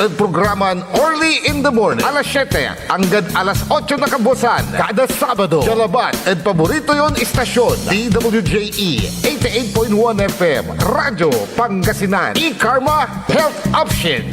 Sunod programan early in the morning. Alas 7 hanggang alas 8 na kabusan. Kada Sabado. Jalabat at paborito yon istasyon. DWJE 88.1 FM. Radyo Pangasinan. E-Karma Health Option.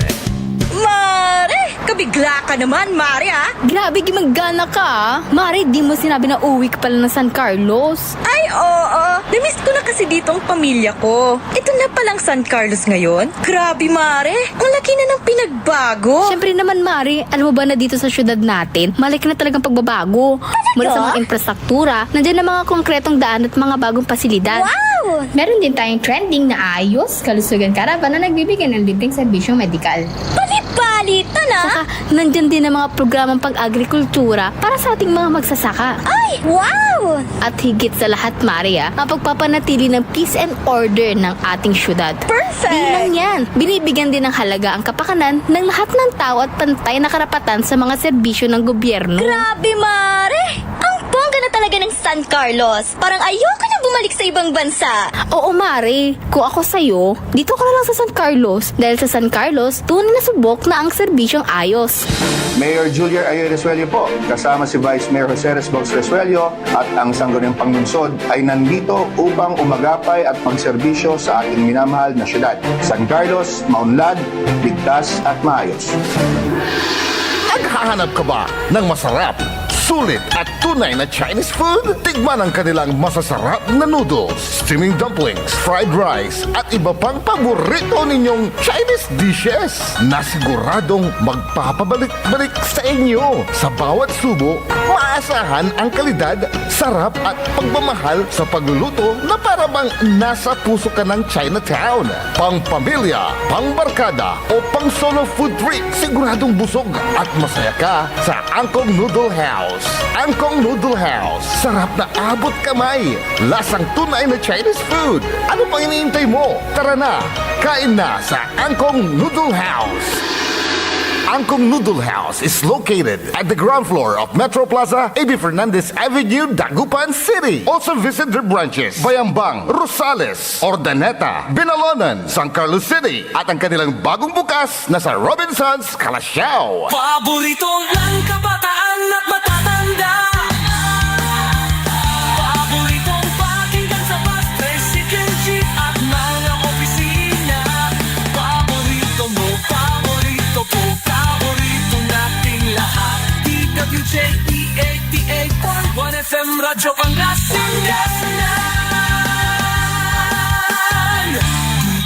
Mare! Kabigla ka naman, Mare, ha? Grabe, gimaggana ka, ah. Mare, di mo sinabi na uwi ka pala ng San Carlos. Ay, oo. Namiss ko na kasi dito ang pamilya ko. Ito na palang San Carlos ngayon. Grabe, Mare. Ang laki na ng pinagbago. Siyempre naman, Mare, alam mo ba na dito sa syudad natin, malaki na talagang pagbabago. Mula sa mga infrastruktura, nandiyan na mga konkretong daan at mga bagong pasilidad. Wow! Meron din tayong trending na ayos, kalusugan karavan na nagbibigay ng libreng serbisyong medikal. Balita na! Saka, nandyan din ang mga programang pag-agrikultura para sa ating mga magsasaka. Ay, wow! At higit sa lahat, Maria, ang pagpapanatili ng peace and order ng ating syudad. Perfect! Di lang yan, binibigyan din ng halaga ang kapakanan ng lahat ng tao at pantay na karapatan sa mga serbisyo ng gobyerno. Grabe, Mare! Ang bongga na talaga ng San Carlos. Parang ayoko na bumalik sa ibang bansa. Oo, Mare. Kung ako sa'yo, dito ka na lang sa San Carlos. Dahil sa San Carlos, tunay na subok na ang serbisyong ayos. Mayor Julia Ayoy Resuello po, kasama si Vice Mayor Jose Resbox Resuello at ang Sangguniang Panglungsod ay nandito upang umagapay at magserbisyo sa ating minamahal na syudad. San Carlos, maunlad, ligtas at maayos. Naghahanap ka ba ng masarap, sulit at tunay na Chinese food? Tikman ang kanilang masasarap na noodles, steaming dumplings, fried rice at iba pang paborito ninyong Chinese dishes na siguradong magpapabalik-balik sa inyo. Sa bawat subo, maasahan ang kalidad, sarap at pagmamahal sa pagluluto na para bang nasa puso ka ng Chinatown. Pang pamilya, pang barkada o pang solo food trip, siguradong busog at masaya ka sa Angkong Noodle House. Angkong Noodle House. Sarap na abot kamay. Lasang tunay na Chinese food. Ano pang iniintay mo? Tara na, kain na sa Angkong Noodle House. Angkong Noodle House is located at the ground floor of Metro Plaza, A.B. Fernandez Avenue, Dagupan City. Also visit their branches, Bayambang, Rosales, Ordaneta, Binalonan, San Carlos City, at ang kanilang bagong bukas na sa Robinsons, Calasiao. Paborito ng kabataan at matatanda. Paboritong pakinggan sa bus, tricycle, jeep at mga opisina. Paborito mo, paborito ko, paborito nating lahat. DWJE 88.1 FM Radyo Pangasinan.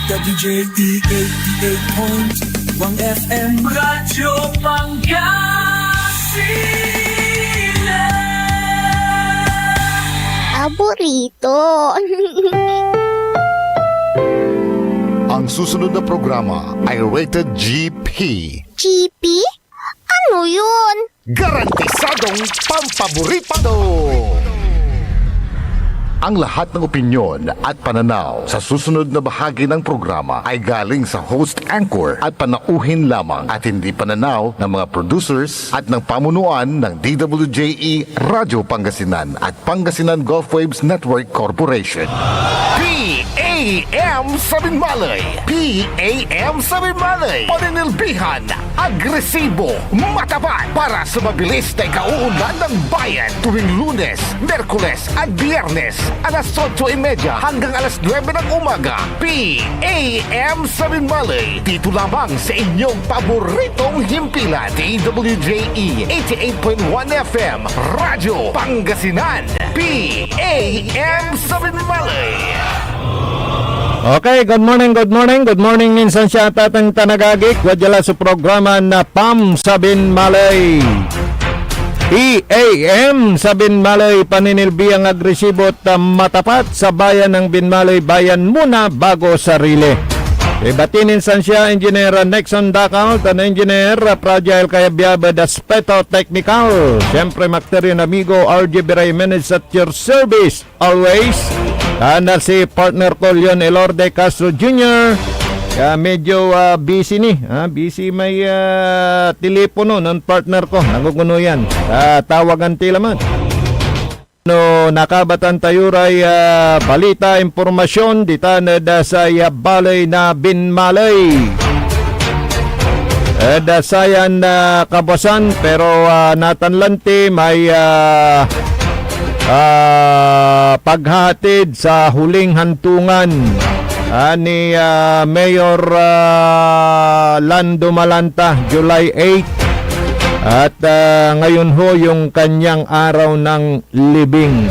DWJE 88.1 FM Radyo Pangasinan. Paborito. Ang susunod na programa ay rated GP. GP? Ano yun? Garantisadong pampaborito! Ang lahat ng opinyon at pananaw sa susunod na bahagi ng programa ay galing sa host anchor at panauhin lamang at hindi pananaw ng mga producers at ng pamunuan ng DWJE Radio Pangasinan at Pangasinan Gulf Waves Network Corporation. PAM Sabinmalay! PAM Sabinmalay! Paninilbihan, agresibo, matapat para sa mabilis na ikauunlad ng bayan tuwing Lunes, Merkules at Biyernes alas 8:30 hanggang alas 9 ng umaga. PAM Sabinmalay! Dito lamang sa inyong paboritong himpilan. DWJE 88.1 FM Radyo Pangasinan. PAM Sabinmalay! Okay, good morning minsan siya tatang tanagagik wadjala sa programa na PAM Sabinmalay. PAM Sabinmalay, paninilbiyang agresibo at matapat sa bayan ng Binmalay, bayan muna bago sarili. Ibatinin san siya Engineer Nexon Dacal, tan Engineer Fragile Kayabyaba Daspeto Technical. Siyempre Macterian Amigo RJ Biray Minutes at your service always. Tanda si partner ko Leon Elorde Castro Jr. Medyo busy ni. Busy may telepono ng partner ko. Naguguno yan. Tawagan tilaman. No, nakabatan tayuray balita, impormasyon dita na da sa balay na Binmalay. Dasayan na kabasan pero natanlanti may paghatid sa huling hantungan ni Mayor Lando Malanta, July 8. At ngayon ho yung kanyang araw ng libing.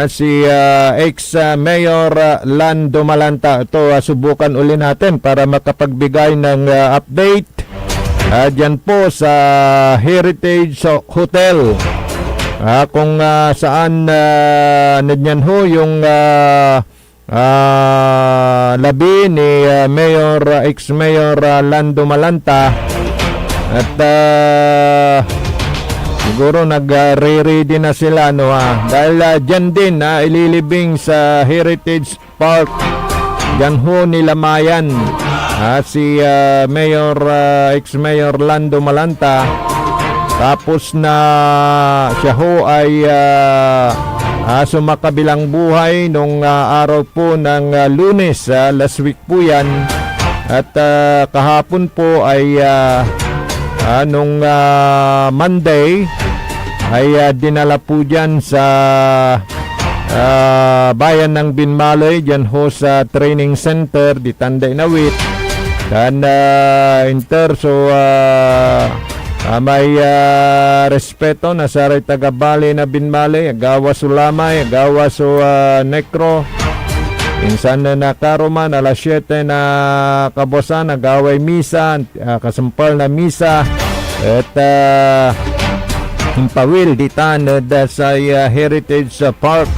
Si ex-Mayor Lando Malanta. Ito, subukan uli natin para makapagbigay ng update. Diyan po sa Heritage Hotel. Kung saan nanyan ho yung labi ni ex-Mayor Lando Malanta. At siguro nag-ready na sila dahil dyan din ililibing sa Heritage Park. Dyan ho nilamayan si ex-Mayor Lando Malanta. Tapos na siya ho ay sumakabilang buhay nung araw po ng Lunes, last week po yan. At kahapon po ay nung Monday ay dinala po dyan sa bayan ng Binmaloy, dyan ho sa training center di Tanday Nawit. Dan so may respeto na saray tagabali na Binmaloy, agawa sulamay, agawa nekro. Insan na nakaroman, alas 7 na kabosan, nagaway misa, kasampal na misa. At impawil ditan sa Heritage Park.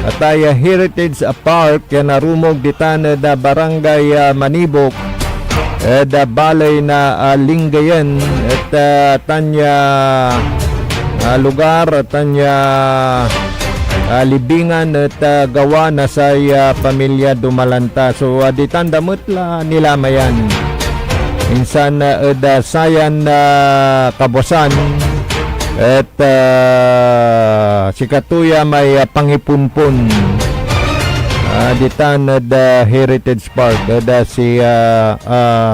At Heritage Park, narumog ditan da Barangay Manibok. Da balay na Lingayen. At tanya lugar, tanya libingan at gawa na sa pamilya Dumalanta. So di tandamot la nila mayan. Insan sayan kabosan at si Katuya may pangipunpun. Ditan Heritage Park si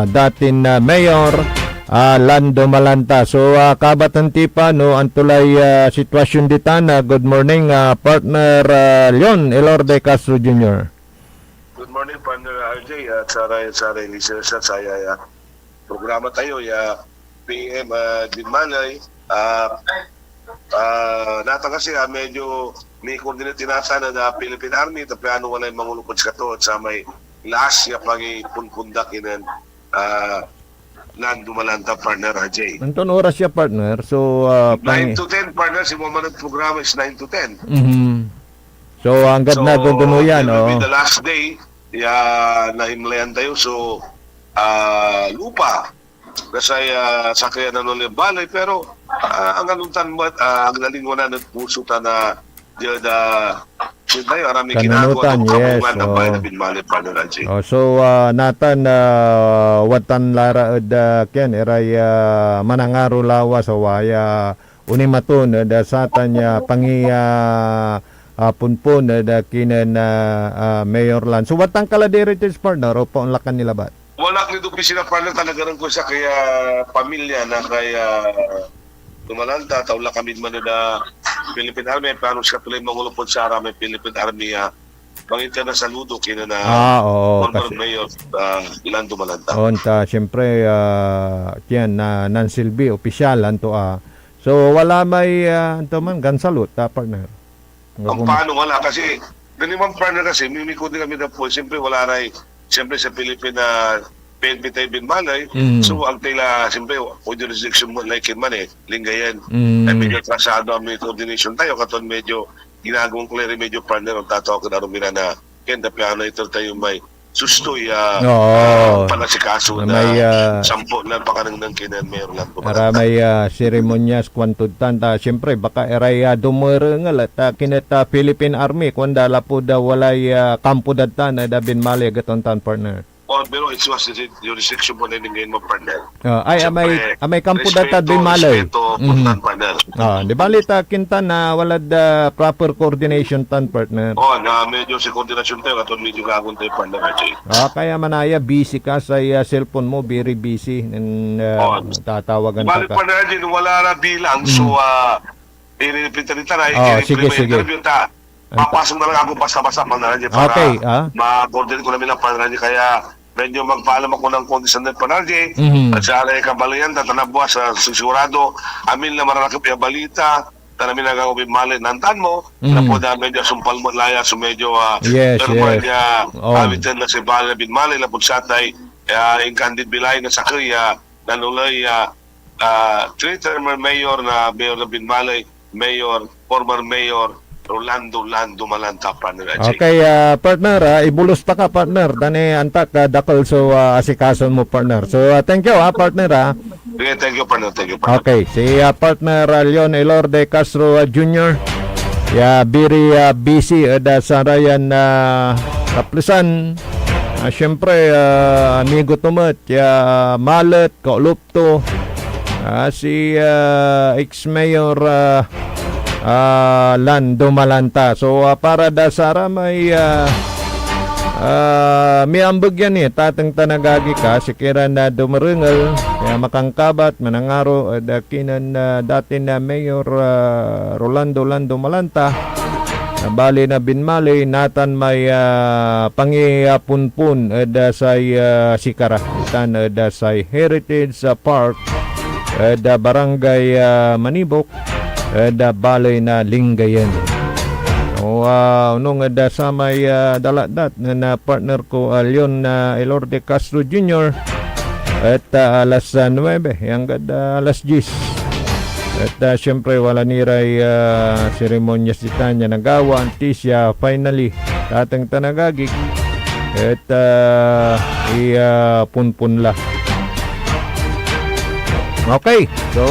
datin Mayor Lando Malanta. So kabatan tipa antulay sitwasyon ditan. Good morning partner Leon Elorde Castro Jr. Good morning partner RJ at saray listeners at saya programa tayo PM Dinmanay. Nata kasi medyo may koordinate tinasa na Philippine Army tapi ano wala yung mangulupod sa kato at sa may last punpundak inan Lando Malanta partner RJ. Anton oras siya partner. So 9 to 10 partner si Mamanag programa is 9 to 10. So hanggat na guguno yan will be the last day nahimlayan tayo so lupa kasi sakyan na nung balay pero ang anuntan mo ang nalingwanan at puso ta na tayo arami ginagawa ng kabungan ng bayan na Binmaloy partner RJ. So natan watan lara ken eray manangaro lawa sa waya unimaton satan pangiya punpun kinan Mayor Lan. So watang kala heritage partner o paunlakan nila ba? Wala kang opisina partner talaga rin ko sa kaya pamilya na kaya Dumalanta taula kami man na Philippine Army paano siya tuloy mangulupod sa arami Philippine Army pangita na saludo kina na former Mayor Lando Malanta. Siyempre yan na nansilbi opisyal anto so wala may man gansalot partner. Ang paano wala kasi ganimang partner kasi mimiko din kami na po siyempre wala rin siyempre sa Pilipina PNP tayo Binmaloy so ang tila siyempre o jurisdiction mo like man Lingayen ay medyo trasado ang coordination tayo katon medyo ginagawang clear medyo partner ang tatawag na rumina na kenda piano ito tayo may sustoy panasikaso na sampo na pakanang ng kinan Mayor Lando Malanta. May seremonyas kwantudan siyempre baka eray dumerengal at kineta Philippine Army kung dala po walay kampo datan na Binmaloy gatontan partner. pero it was the jurisdiction po na ngayon mo, partner. Ay, amay kampo data Respeto, Binmalay. respeto, puntan, partner. Di balita kintan na wala da proper coordination tan partner. Na medyo si koordinasyon tayo, at medyo gagawin tayo, partner, Ajay. Kaya manaya busy ka sa cellphone mo, very busy ng tatawagan Balik, ka. partner, Ajay, wala na bilang, so, pinipinta-pinta na, sige. interview ta. Papasok na lang ako basta-basta, partner, Ajay, para Okay, ma-coordinate ko namin ang partner, Ajay, kaya medyo magpaalam ako ng kondisyon ng panarje at sa alay kabalayan tatanabwa sa sigurado amin na marakap yung balita namin nagagawin mali nantan mo na po na medyo sumpal mo laya so medyo niya awitan na si Bala bin Mali na po satay yung candid bilay na sakriya nanulay three-termer mayor na Mayor bin Mali, former mayor Rolando Malanta, partner. Okay, partner, ibulos ta ka, partner. Dani antak dakol so asikason mo, partner. So thank you, partner. Okay, thank you, partner. Okay, si partner Leon Elorde Castro Jr. Very busy sa rayan Kaplisan. Siyempre, amigo tumat, Malet, Kaulupto, si ex-mayor Lando Malanta. So para da Sara may ambag yan tatang tanagagi ka si Kiran na dumarengal kaya makangkabat manangaro dakinan dati na Mayor Rolando Lando Malanta bali na Binmalay natan may pangipunpun say Sikara itan say Heritage Park Barangay Manibok balay na Lingayen. Nung sa may daladat na partner ko Leon Elorde Castro Jr. at alas 9 hanggang alas 10. At siyempre wala niray seremonyas di tanya nagawa antisya finally tatang tanagagik at punpunla. Okay, so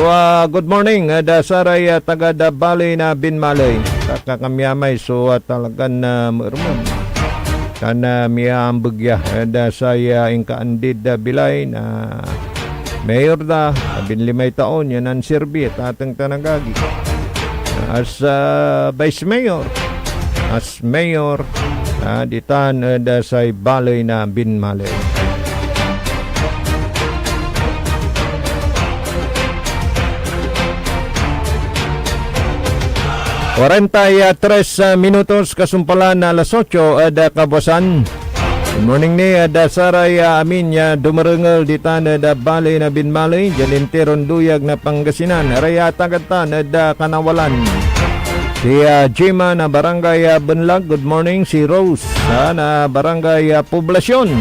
good morning Saray taga da Balay na Binmalay kakakamyamay so talagan na merman kana miambagya saya ingkaandid bilay na mayor da 15 taon yan ang serbi tatang tanagagi as vice mayor as mayor ditan say Balay na Binmalay. 43 minutos kasumpalan na alas 8 kabasan. Good morning ni Saray amin dumarengal ditan Balay na Binmalay Jalinteron Duyag na Pangasinan raya tagatan Kanawalan. Si Jima na Barangay Benlag, good morning. Si Rose na Barangay Poblasyon.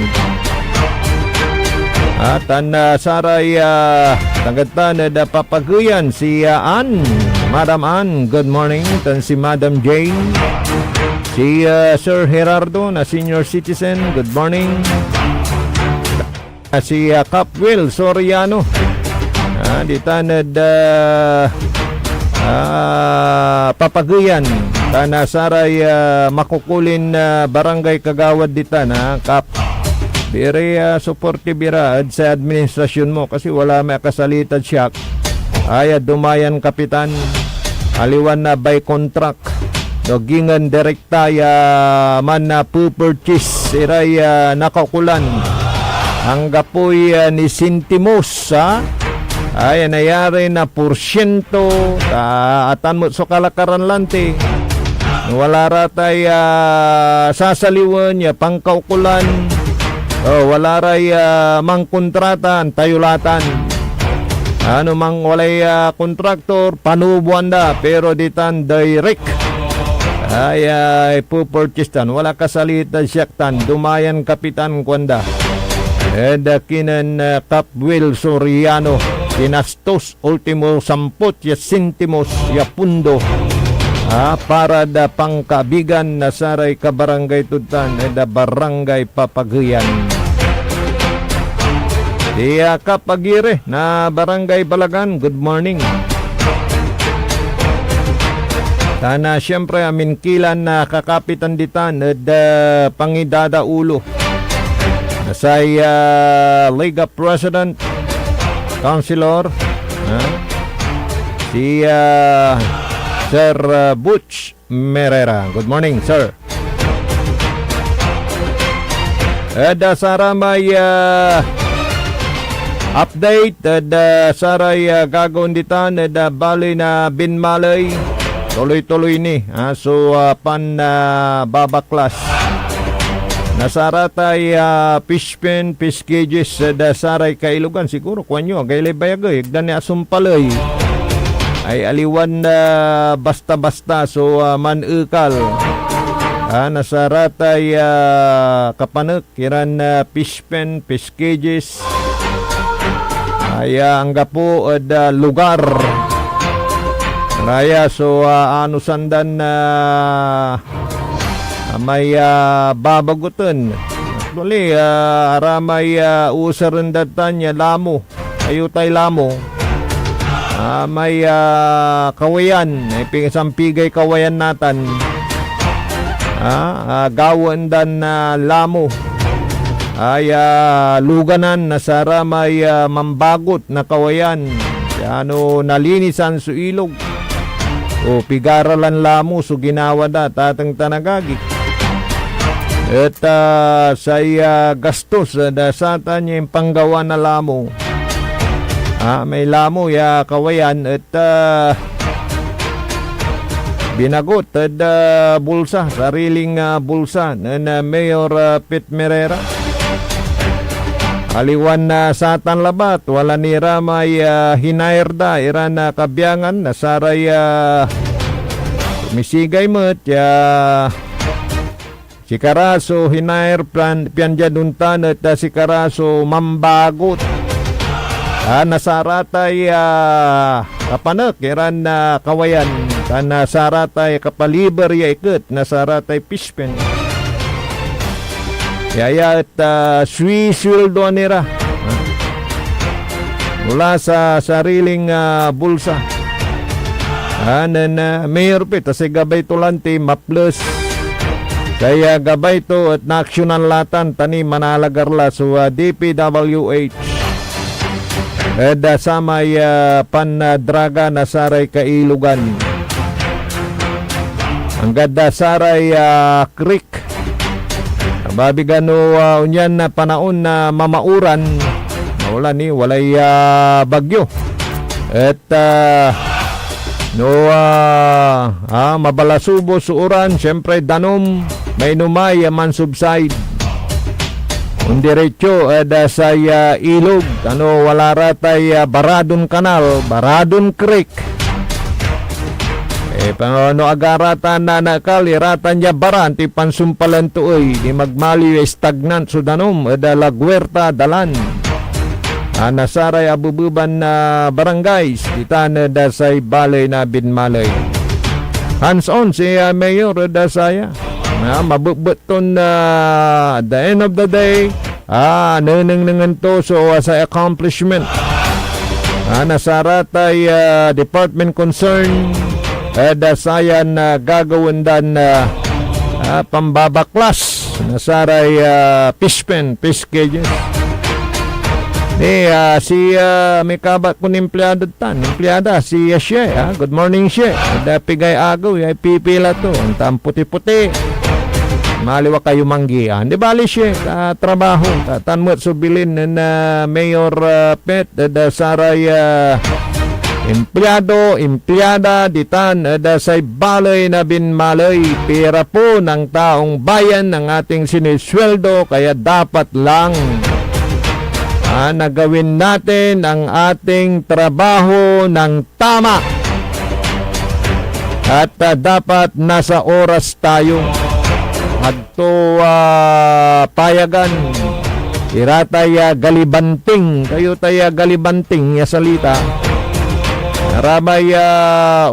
At Saray tagatan Papaguyan si Ann, Madam Ann, good morning. Tan si Madam Jane. Si Sir Gerardo na senior citizen, good morning. Si Cap Will Soriano. Ditanad Papaguyan. Tana Saray Makukulin Barangay Kagawad dita na Cap. Biri supportibira sa administrasyon mo kasi wala may kasalitad siya. Ay dumayan kapitan aliwan na by contract dogingan direkta man na purchase iray nakakulan ang gapoy ni Sintimos ay nayari na porsyento atan mo so kalakaran lante wala ratay sasaliwan pangkaukulan wala ray mangkontratan tayulatan ano mang walay kontraktor panubuan da pero ditan direct ay pupurchase tan wala kasalitan siyaktan dumayan kapitan kwanda kinan Capwil Soriano kinastos ultimo 10 centimos pundo para da pangkabigan na saray ka barangay tutan da barangay Papaguyan. Iya Kapagire na Barangay Balagan, good morning. Sana siyempre aminkilan na kakapitan ditan da pangidada ulo. Nasay Liga President, Councilor, si Sir Butch Merera. Good morning, sir. Sara may update saray gagunditan bali na binmalay tuloy-tuloy ni so pan babaklas nasaratay fishpin fish saray kailugan siguro kwanyo gaylay bayagay gani asumpalay ay aliwan basta-basta so manukal nasaratay kapanek kiran fishpen fish cages ay ang gapo lugar raya so ano sandan may babagutan actually aramay usaran datan ya lamo ayutay lamo may kawayan ay pingasampigay kawayan natan gawan dan lamo ay luganan na sara may mambagot na kawayan ano nalinisan su ilog o pigaralan lamo so ginawa da tatang tanagagi at say gastos da sata niya yung panggawa na lamo may lamo ya kawayan at binagot at bulsa, sariling bulsa na Mayor Pete Merera. Aliwan na satan labat, wala ni ramay hinairda, iran na kabyangan, nasaray misigay mo't si Karaso hinair pianjaduntan at si Karaso mambagot. Nasaratay kapanak, iran na kawayan. Nasaratay kapaliber ya ikut nasaratay pispen yaya at swiswildo nira mula sa sariling bulsa Mayor Pete kasi gabay tulante maplos kaya gabay to at naksyonan latan tani manalagarla so DPWH samay pandraga nasaray kailugan ang ganda saray creek babigano unyan na panaon na mamauran wala ni walay bagyo at mabalasubo suuran syempre danom may numay man subside un diretso sa ilog ano wala ratay baradon kanal baradon creek pano agaratan na nakaliratan niya baran ti pansumpalan tuoy di magmali stagnant sudanom dalagwerta dalan nasaray abububan na barangays ditan dasay balay na binmalay hands on si Mayor dasaya mabubuton at the end of the day nanang to so sa accomplishment nasaratay department concern dasayan gagawin dan pambabaklas nasaray fishpen fish cages si may kabat ko empleyado empleyada si She good morning She pigay agaw pipila to ang tamputi-puti maliwa kayo manggian di bali She trabaho tanmot subilin na Mayor Pete dasaray empleyado, empleyada, ditan, say balay na binmalay, pera po ng taong bayan ng ating sinisweldo, kaya dapat lang nagawin natin ang ating trabaho ng tama. At dapat nasa oras tayo. Adto payagan, iratay galibanting, kayo tayo galibanting ya salita. Ramay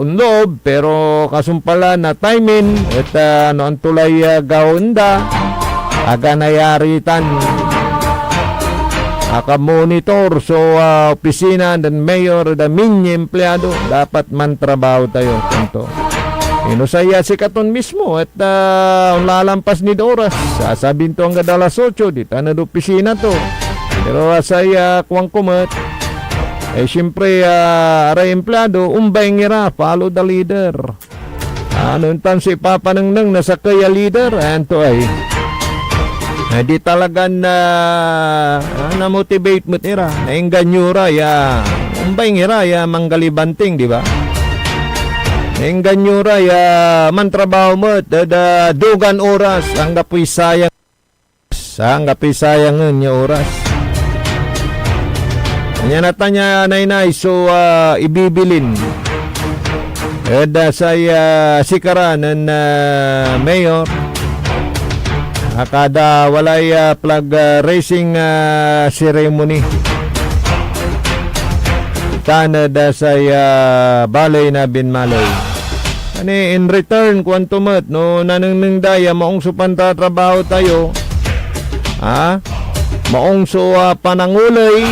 unlob pero kasumpala na timin at ano ang tulay gaunda aga nayaritan monitor so opisina ng mayor da minye empleyado dapat man trabaho tayo kanto Inusaya si katon mismo at lalampas ni oras. Sasabihin to hanggang alas 8, di ta na do opisina to. Pero saya kuwang kumat. Siyempre, aray empleyado, umbay ngira, follow the leader. Ano tan si papanangnang nasa kaya leader, anto ay. Di talaga na-motivate mo tira. Naingganyura, umbay ngira, manggalibanting, di ba? Naingganyura, mantrabaho mo, dugan oras, ang gapoy sayang. Ang gapoy sayang niya oras. Kanya natanya nainay, so ibibilin. Saya sikaran ng mayor. Kada walay flag racing ceremony. Canada saya balay na binmalay. Ani in return kwantumat no nanang daya maong supanta trabaho tayo. Maong so panangulay.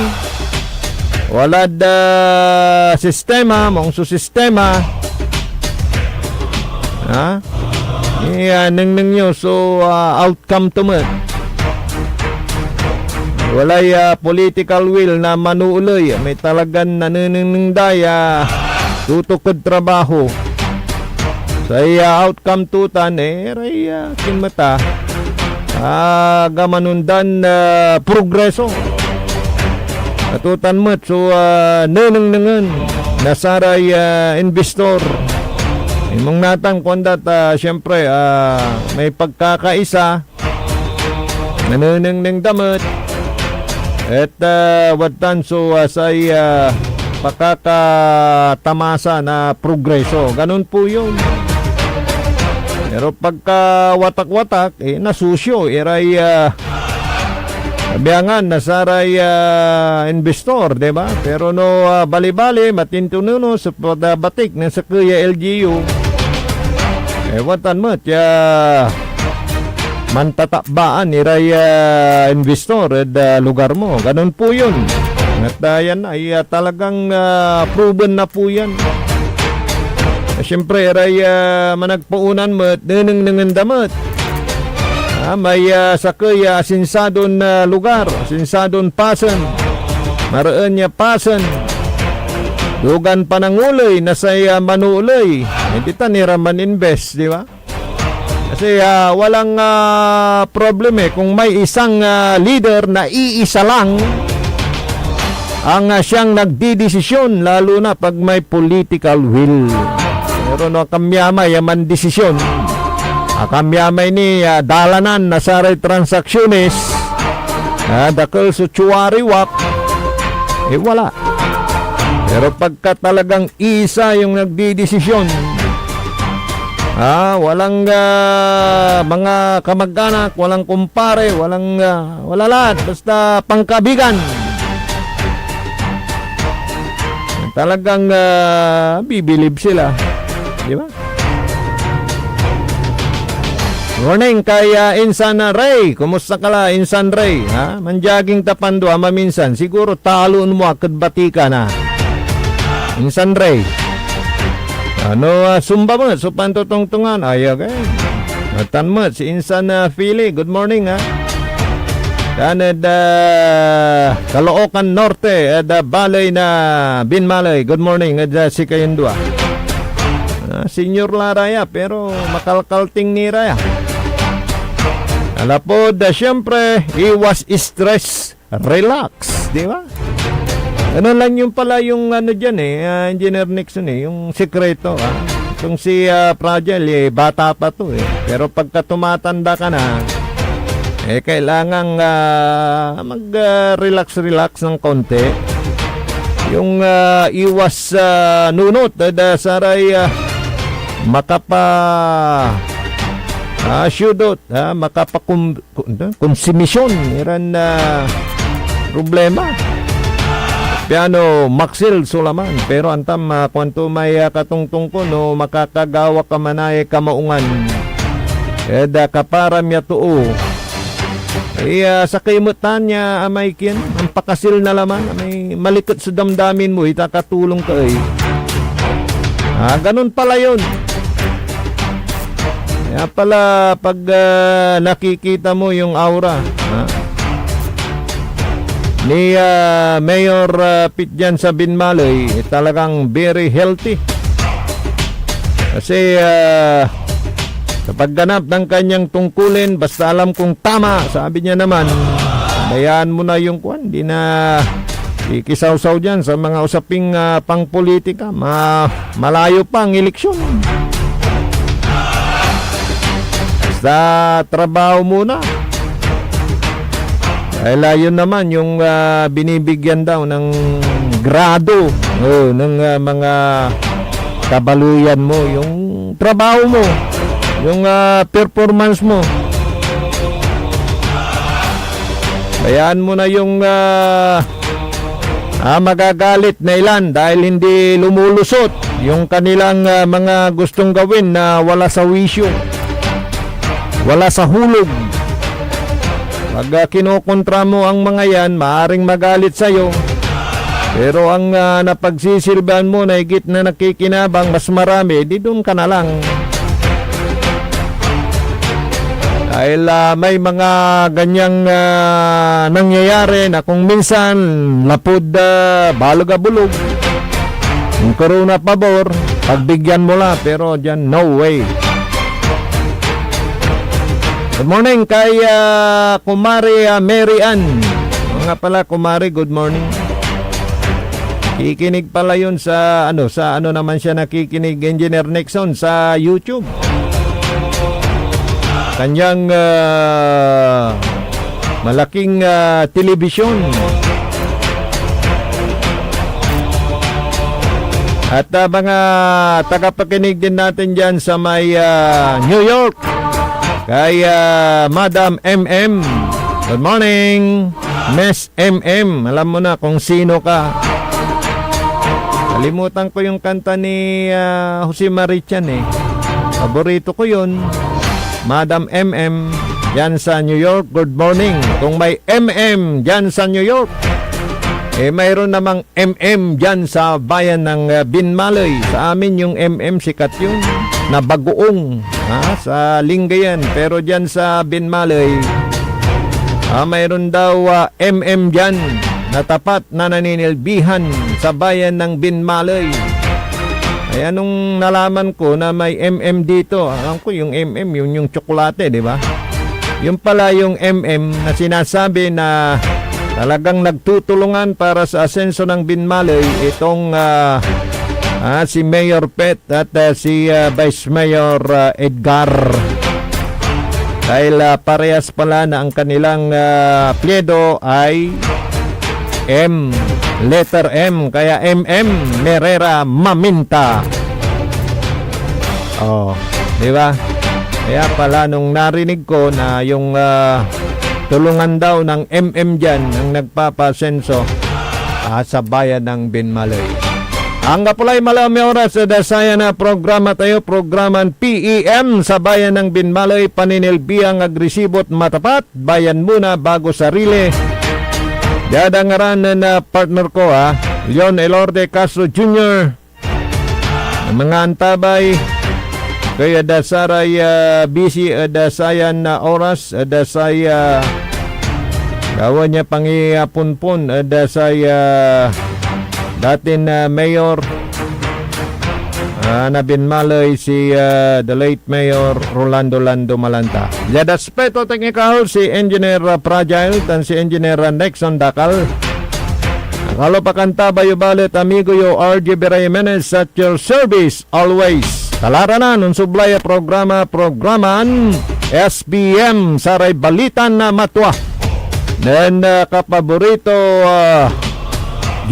Wala da sistema, maong so sistema. Nang nyo so outcome to man. Walay political will na manuuloy. May talagang nananang daya tutukod trabaho. Sa outcome tutan ray kinmata gamanundan progreso. Katutan mo, so nanang nasaray investor. Imong natang kondat, siyempre, may pagkakaisa, nananang damat, at watan so say pakakatamasa na progreso. Ganun po yun. Pero pagka watak-watak, nasusyo, iray biyangan nasaray investor, diba? Pero no bali-bali matintununo sa batik ng sa kuya LGU. Watan mo mantatakbaan iray investor at lugar mo. Ganun po yun. At yan ay talagang proven na po yan. Siyempre iray managpuunan mo at nanang damat. May sakay sinsadon lugar, sinsadon pasan, maraan niya pasan, dugan panangulay, nasay manulay, hindi tanira man invest, di ba? Kasi walang problem kung may isang leader na iisa lang ang siyang nagdidesisyon, lalo na pag may political will. Pero no kamyama yaman desisyon. Kamyamay ni dalanan na saray transaksyunis dakal sa chuwariwak wala. Pero pagka talagang isa yung nagdidesisyon, walang mga kamag-anak, walang kumpare, wala lahat, basta pangkabigan, talagang bibilib sila, di ba? Morning kay Insan Ray. Kumusta ka la, Insan Ray? Manjaging tapando maminsan. Siguro taloon mo akad batika na. Insan Ray. Sumba mo. So pantutungtungan. Ayaw kayo. Matan mo. Si Insan Philly. Good morning Kanad Caloocan Norte. Balay na Binmalay. Good morning. Si Kayundua. Senior Laraya. Pero makalkalting ni Raya. Alapod, siyempre, iwas stress, relax, di ba? Ano lang yung pala yung dyan Engineer Nixon yung sekreto, Itong si Fragile, bata pa to Pero pagka tumatanda ka na, kailangan mag-relax ng konti. Yung iwas nunot, saray syudot, makapakonsumisyon, iran problema. Piano, Maxil Sulaman, pero antam kwanto may katungtong ko, no, makakagawa ka manay kamaungan. Kaparam ya tuo. Sa kaimutan niya, amay kin, ang pakasil na laman, may malikot sa damdamin mo, itakatulong ka Ganun pala yun. Kaya pala pag nakikita mo yung aura ni Mayor Pete dyan sa Binmaloy, talagang very healthy. Kasi sa pagganap ng kanyang tungkulin, basta alam kong tama, sabi niya naman, bayaan mo na yung kwan, di na ikisaw-saw dyan sa mga usaping pangpolitika, malayo pa ang eleksyon. Basta trabaho muna. Dahil yun naman yung binibigyan daw ng grado ng mga kabaluyan mo, yung trabaho mo, yung performance mo. Bayaan mo na yung magagalit na ilan dahil hindi lumulusot yung kanilang mga gustong gawin na wala sa wisyo, wala sa hulog. Pag kinukontra mo ang mga yan, maaring magalit sa'yo. Pero ang napagsisilbahan mo na higit na nakikinabang mas marami, di doon ka na lang. Dahil may mga ganyang nangyayari na kung minsan lapod balog-abulog. Yung corona pabor, pagbigyan mo la, pero dyan no way. Good morning kay Kumari Mary Ann. Nga pala Kumari, good morning. Kikinig pala yun sa ano naman siya nakikinig, Engineer Nixon sa YouTube. Kanyang malaking telebisyon. At mga tagapakinig din natin dyan sa may New York. Kay Madam MM. Good morning, Miss MM. Alam mo na kung sino ka. Kalimutan ko yung kanta ni Jose Marichan eh. Paborito ko yun. Madam MM, dyan sa New York, good morning. Kung may MM dyan sa New York, mayroon namang MM dyan sa bayan ng Binmaloy. Sa amin yung MM sikat yun, na Bagoong sa Lingayen. Pero dyan sa Binmaloy, mayroon daw MM dyan na tapat na naninilbihan sa bayan ng Binmaloy. Kaya nung nalaman ko na may MM dito, alam ko yung MM, yung tsokolate, di ba? Yung pala yung MM na sinasabi na talagang nagtutulungan para sa asenso ng Binmaloy, itong si Mayor Pet at si Vice Mayor Edgar. Dahil parehas pala na ang kanilang pledo ay M, letter M, kaya MM Merera Maminta. Oh, di ba? Kaya pala nung narinig ko na yung tulungan daw ng MM dyan ang nagpapasenso sa bayan ng Binmaloy. Ang kapulay malami oras sa dasaya na programa tayo, programang PEM sa bayan ng Binmaloy, paninilbiang agresibo at matapat, bayan muna bago sarili. Dadangaran na partner ko Leon Elorde Castro Jr. Ang mga antabay kaya dasaray busy dasayan na oras dasay gawa niya pangiapunpun dasay datin mayor na Binmaloy si the late Mayor Rolando Lando Malanta. Yadaspeto technical si Engineer Fragile tan si Engineer Nexon Dakal. Akalo pa kanta bayo balit amigo yo RJ Jimenez at your service always. Kalaranan nun sublaya programan SBM saray balitan na matwa. Then kapaborito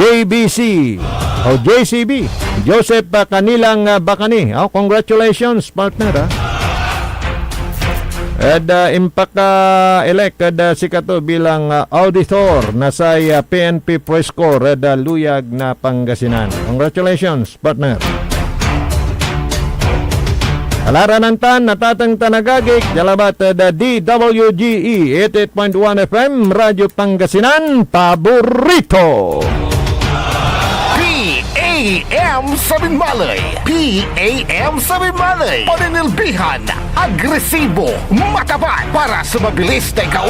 JBC o JCB Joseph Kanilang Bakani. Congratulations partner At impaka-elect si Kato bilang auditor na sa PNP Press Corps Luyag na Pangasinan. Congratulations partner. Alaranan tan natatang tanagagik jalabat DWGE 88.1 FM Radyo Pangasinan paborito. PAM sa Binmaloy. PAM sa Binmaloy. Paninilbihan agresibo, matapat para sa mabilis na ikaw